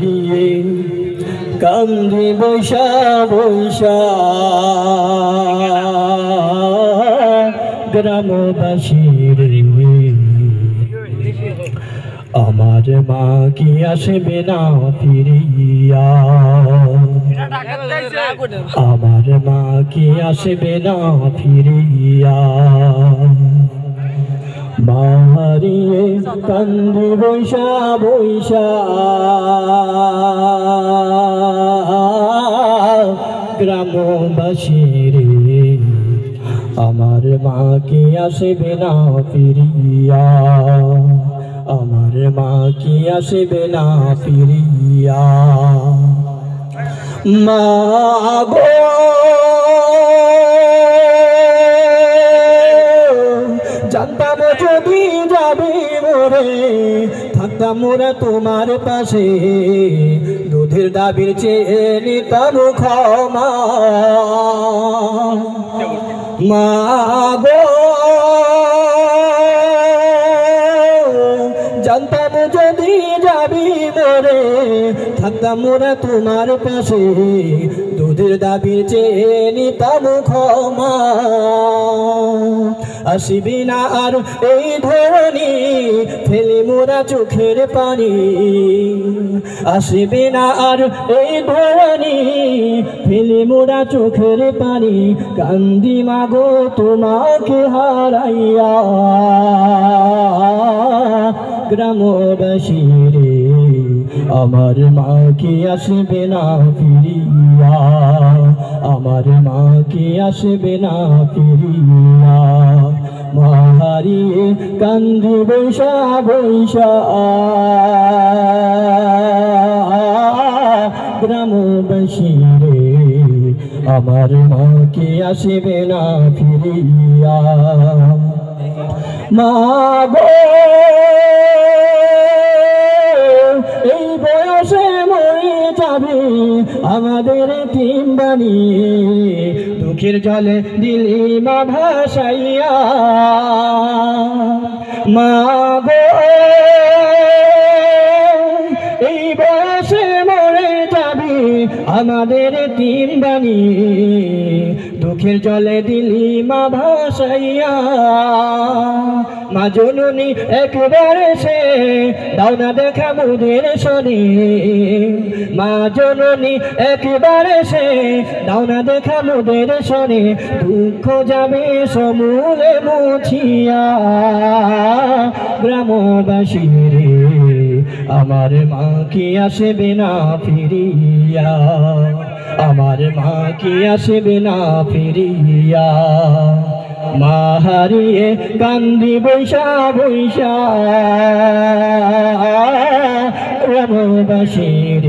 হারিয়ে কান্দি বৈশা বৈশা গ্রামবাসীর আমার মা কি আসবে না ফিরিয়া আমার মা কি আসবে না ফিরিয়া মা হারিয়ে কান্দি বৈশা বৈশা গ্রামবাসীর আমার মা কি আসবে না ফিরিয়া আমার মা কি আসবে না ফিরিয়া মা গো জানতাম যদি যাবে মোরে থাকতাম মোরা তোমার পাশে দুধের দাবির চেয়ে নিতাম ক্ষমা মা গো জানতাম যদি যাবি মোরে থাকতাম মোরা তোমার পাশে দুধের দাবির চেয়ে নিতাম ক্ষমা আসিবি না আর এই ধরনী ফেলি মোরা চোখের পানি আসিবি না আর এই ধরনী ফেলি মোরা চোখের পানি কান্দি মাগো তোমাকে হারাইয়া গ্রামবাসীর আমার মা কি আসবে না ফিরিয়া আমার মা কি আসবে না ফিরিয়া মা হারিয়ে কান্দি বৈশা বৈশা গ্রামবাসীর আমার মা কি আসবে না ফিরিয়া মা গো এই বয়সে মরে যাবে আমাদের টিম বানিয়ে দুঃখের জলে দিলি মা ভাসাইয়া মা গো এই বয়সে মরে যাবে আমাদের টিম বানিয়ে দুঃখের জলে দিলি মা ভাসাইয়া মা জননী একবার সে দাও না দেখা মুদের শনি মা জননী একবার সে দাও না দেখা মুদের শনি দুঃখ যাবে সমূলে মুছিয়া গ্রামবাসীর আমার মা কি আসবে না ফিরিয়া আমার মা কি আসবে না ফিরিয়া মা হারিয়ে কান্দি বৈশা বৈশা গ্রামবাসীর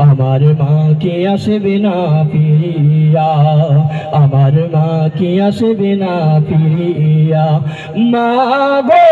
আমার মা কি আসবে না ফিরিয়া আমার মা কি আসবে না ফিরিয়া মা গো